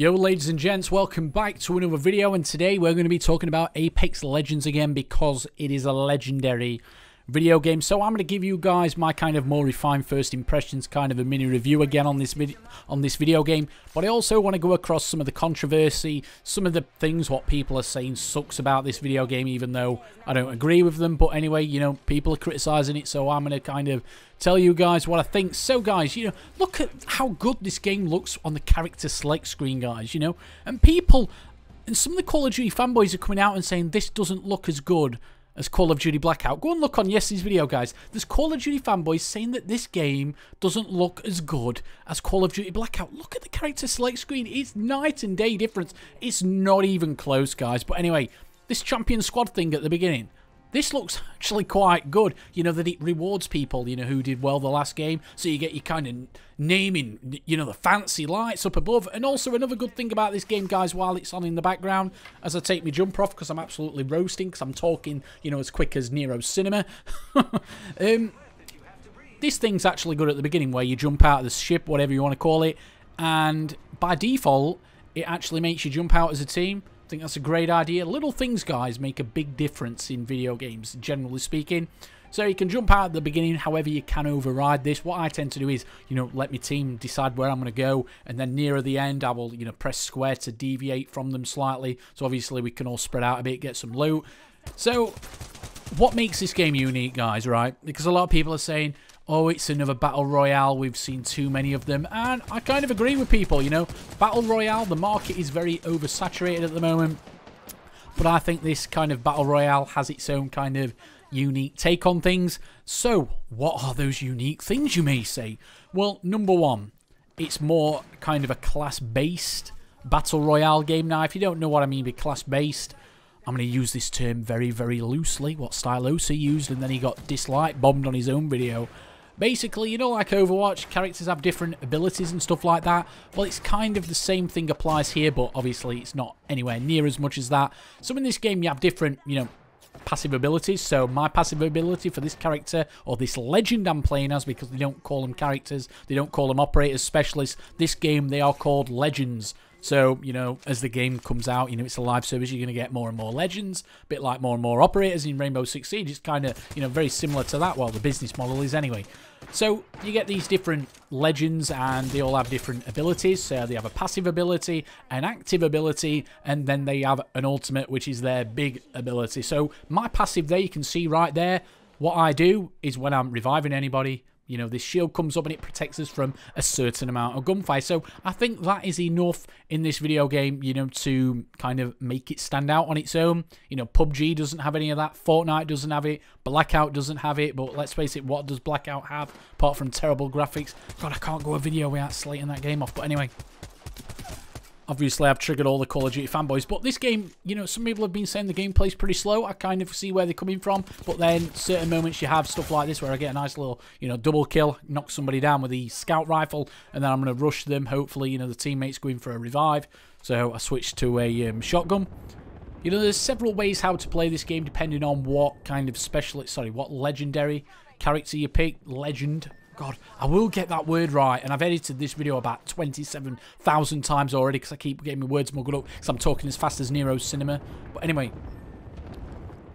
Yo ladies and gents, welcome back to another video, and today we're going to be talking about Apex Legends again because it is a legendary video game. So I'm going to give you guys my kind of more refined first impressions, kind of a mini review again on this video game, but I also want to go across some of the controversy, some of the things what people are saying sucks about this video game, even though I don't agree with them. But anyway, you know, people are criticizing it, so I'm going to kind of tell you guys what I think. So guys, you know, look at how good this game looks on the character select screen, guys, you know, and people, and some of the Call of Duty fanboys are coming out and saying this doesn't look as good as Call of Duty Blackout. Go and look on yesterday's video, guys. There's Call of Duty fanboys saying that this game doesn't look as good as Call of Duty Blackout. Look at the character select screen. It's night and day difference. It's not even close, guys. But anyway, this champion squad thing at the beginning, this looks actually quite good. You know, that it rewards people, you know, who did well the last game. So you get your kind of naming, you know, the fancy lights up above. And also another good thing about this game, guys, while it's on in the background, as I take my jumper off because I'm absolutely roasting because I'm talking, you know, as quick as Nero's cinema. This thing's actually good at the beginning where you jump out of the ship, whatever you want to call it. And by default, it actually makes you jump out as a team. I think that's a great idea. Little things, guys, make a big difference in video games, generally speaking. So you can jump out at the beginning, however you can override this. What I tend to do is, you know, let my team decide where I'm going to go, and then nearer the end, I will, you know, press square to deviate from them slightly. So obviously we can all spread out a bit, get some loot. So what makes this game unique, guys, right? Because a lot of people are saying, oh, it's another Battle Royale, we've seen too many of them, and I kind of agree with people, you know. Battle Royale, the market is very oversaturated at the moment, but I think this kind of Battle Royale has its own kind of unique take on things. So, what are those unique things, you may say? Well, number one, it's more kind of a class-based Battle Royale game. Now, if you don't know what I mean by class-based, I'm going to use this term very, very loosely, what Stylosa used, and then he got dislike bombed on his own video. Basically, you know, like Overwatch, characters have different abilities and stuff like that. Well, it's kind of the same thing applies here, but obviously it's not anywhere near as much as that. So in this game, you have different, you know, passive abilities. So my passive ability for this character, or this legend I'm playing as, because they don't call them characters, they don't call them operators, specialists. This game, they are called legends. So, you know, as the game comes out, you know, it's a live service, you're going to get more and more legends, a bit like more and more operators in Rainbow Six Siege. It's kind of, you know, very similar to that. Well, the business model is anyway. So, you get these different legends, and they all have different abilities. So, they have a passive ability, an active ability, and then they have an ultimate, which is their big ability. So, my passive there, you can see right there, what I do is when I'm reviving anybody, you know, this shield comes up and it protects us from a certain amount of gunfire. So I think that is enough in this video game, you know, to kind of make it stand out on its own. You know, PUBG doesn't have any of that. Fortnite doesn't have it. Blackout doesn't have it. But let's face it, what does Blackout have apart from terrible graphics? God, I can't go a video without slating that game off. But anyway, obviously, I've triggered all the Call of Duty fanboys. But this game, you know, some people have been saying the gameplay's pretty slow. I kind of see where they're coming from. But then, certain moments you have stuff like this where I get a nice little, you know, double kill, knock somebody down with the scout rifle, and then I'm going to rush them. Hopefully, you know, the teammate's going for a revive. So I switched to a shotgun. You know, there's several ways how to play this game depending on what kind of specialist, sorry, what legendary character you pick. Legend. God, I will get that word right, and I've edited this video about 27,000 times already because I keep getting my words muddled up because I'm talking as fast as Nero's cinema. But anyway,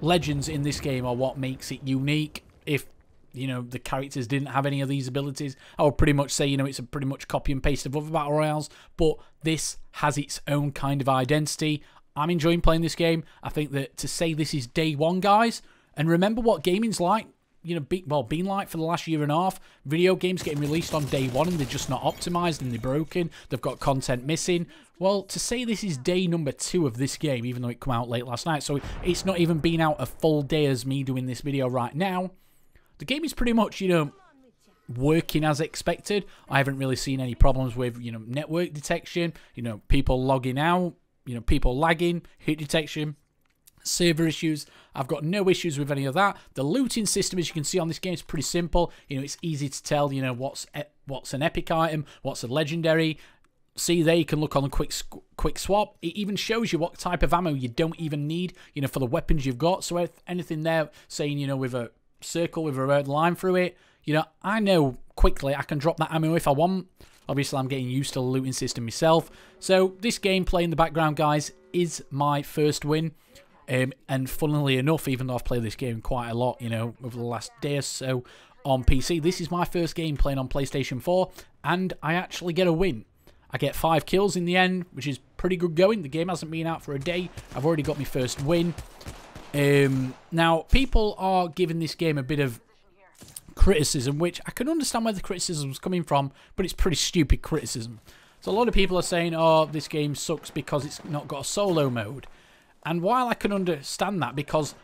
legends in this game are what makes it unique. If, you know, the characters didn't have any of these abilities, I would pretty much say, you know, it's a pretty much copy and paste of other Battle Royales, but this has its own kind of identity. I'm enjoying playing this game. I think that to say this is day one, guys, and remember what gaming's like, you know, been like for the last year and a half. Video games getting released on day one and they're just not optimized and they're broken. They've got content missing. Well, to say this is day number 2 of this game, even though it came out late last night, so it's not even been out a full day as me doing this video right now, the game is pretty much, you know, working as expected. I haven't really seen any problems with, you know, network detection, you know, people logging out, you know, people lagging, hit detection, server issues. I've got no issues with any of that. The looting system, as you can see on this game, is pretty simple. You know, it's easy to tell, you know, what's an epic item, what's a legendary. See there, you can look on the quick swap. It even shows you what type of ammo you don't even need, you know, for the weapons you've got. So if anything there saying, you know, with a circle with a red line through it, you know, I know quickly I can drop that ammo if I want. Obviously, I'm getting used to the looting system myself. So this gameplay in the background, guys, is my first win. And funnily enough, even though I've played this game quite a lot, you know, over the last day or so on PC, this is my first game playing on PlayStation 4, and I actually get a win. I get 5 kills in the end, which is pretty good going. The game hasn't been out for a day. I've already got my first win. Now, people are giving this game a bit of criticism, which I can understand where the criticism is coming from, but it's pretty stupid criticism. So a lot of people are saying, oh, this game sucks because it's not got a solo mode. And while I can understand that, because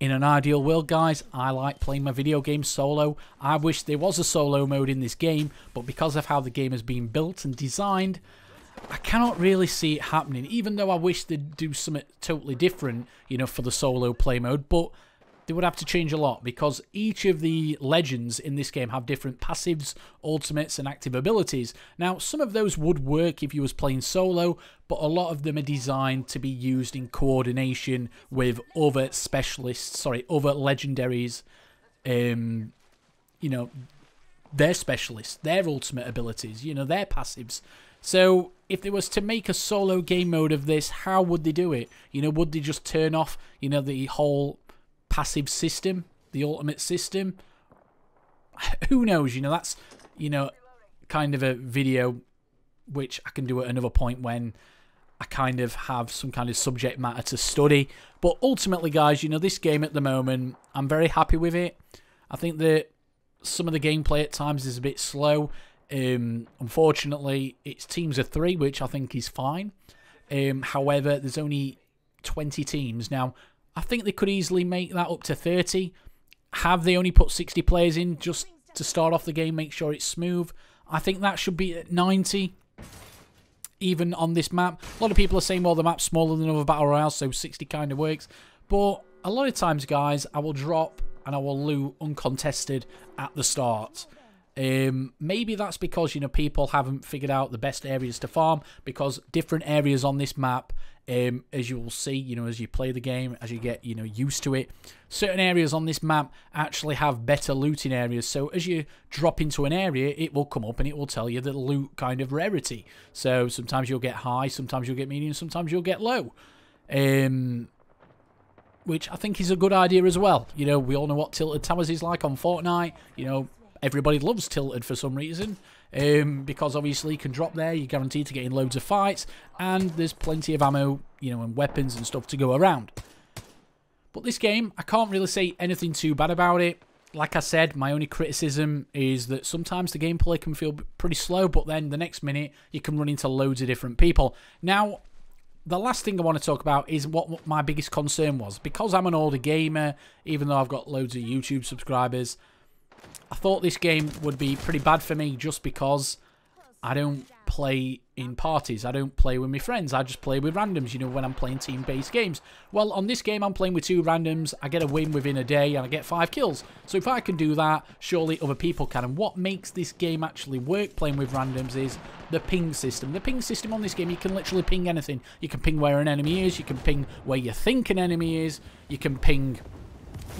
in an ideal world, guys, I like playing my video games solo. I wish there was a solo mode in this game, but because of how the game has been built and designed, I cannot really see it happening, even though I wish they'd do something totally different, you know, for the solo play mode. But they would have to change a lot, because each of the legends in this game have different passives, ultimates, and active abilities. Now, some of those would work if you was playing solo, but a lot of them are designed to be used in coordination with other specialists, other legendaries, you know, their specialists, their ultimate abilities, you know, their passives. So if they was to make a solo game mode of this, how would they do it? You know, would they just turn off, you know, the whole passive system, the ultimate system? Who knows? You know, that's, you know, kind of a video which I can do at another point when I kind of have some kind of subject matter to study. But ultimately, guys, you know, this game at the moment, I'm very happy with it. I think that some of the gameplay at times is a bit slow. Unfortunately, it's teams of 3, which I think is fine. However, there's only 20 teams. Now, I think they could easily make that up to 30. Have they only put 60 players in just to start off the game, make sure it's smooth? I think that should be at 90, even on this map. A lot of people are saying, well, the map's smaller than other Battle Royales, so 60 kind of works. But a lot of times, guys, I will drop and I will loot uncontested at the start. Maybe that's because, you know, people haven't figured out the best areas to farm, because different areas on this map, as you will see, you know, as you play the game, as you get, you know, used to it, certain areas on this map actually have better looting areas. So as you drop into an area, it will come up and it will tell you the loot kind of rarity. So sometimes you'll get high, sometimes you'll get medium, sometimes you'll get low. Which I think is a good idea as well. You know, we all know what Tilted Towers is like on Fortnite. You know, everybody loves Tilted for some reason, because obviously you can drop there, you're guaranteed to get in loads of fights, and there's plenty of ammo, you know, and weapons and stuff to go around. But this game, I can't really say anything too bad about it. Like I said, my only criticism is that sometimes the gameplay can feel pretty slow, but then the next minute you can run into loads of different people. Now, the last thing I want to talk about is what my biggest concern was. Because I'm an older gamer, even though I've got loads of YouTube subscribers, I thought this game would be pretty bad for me just because I don't play in parties. I don't play with my friends. I just play with randoms, you know, when I'm playing team-based games. Well, on this game, I'm playing with 2 randoms. I get a win within a day, and I get 5 kills. So if I can do that, surely other people can. And what makes this game actually work, playing with randoms, is the ping system. The ping system on this game, you can literally ping anything. You can ping where an enemy is. You can ping where you think an enemy is. You can ping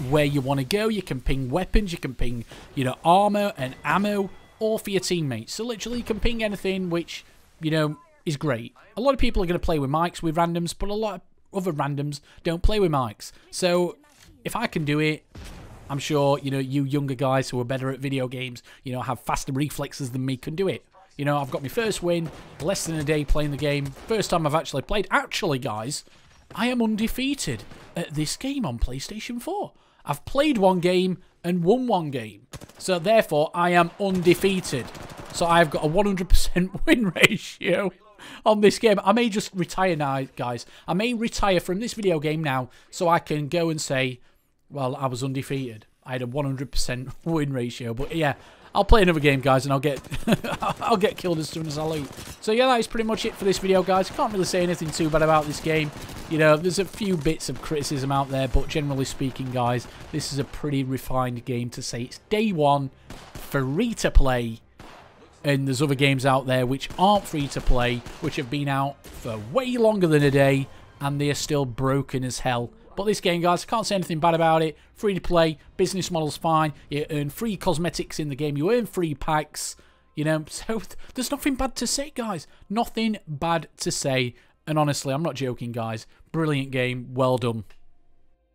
where you want to go. You can ping weapons. You can ping, you know, armor and ammo, or for your teammates. So literally you can ping anything, which, you know, is great. A lot of people are going to play with mics with randoms, but a lot of other randoms don't play with mics. So if I can do it, I'm sure, you know, you younger guys who are better at video games, you know, have faster reflexes than me, can do it. You know, I've got my first win, less than a day playing the game. First time I've actually played. Actually, guys, I am undefeated at this game on PlayStation 4. I've played 1 game and won 1 game. So therefore, I am undefeated. So I've got a 100% win ratio on this game. I may just retire now, guys. I may retire from this video game now so I can go and say, well, I was undefeated. I had a 100% win ratio. But yeah, I'll play another game, guys, and I'll get I'll get killed as soon as I loot. So yeah, that is pretty much it for this video, guys. Can't really say anything too bad about this game. You know, there's a few bits of criticism out there, but generally speaking, guys, this is a pretty refined game to say it's day 1, free to play. And there's other games out there which aren't free to play, which have been out for way longer than a day, and they are still broken as hell. But this game, guys, I can't say anything bad about it. Free to play, business model's fine. You earn free cosmetics in the game. You earn free packs. You know, so there's nothing bad to say, guys. Nothing bad to say. And honestly, I'm not joking, guys. Brilliant game. Well done.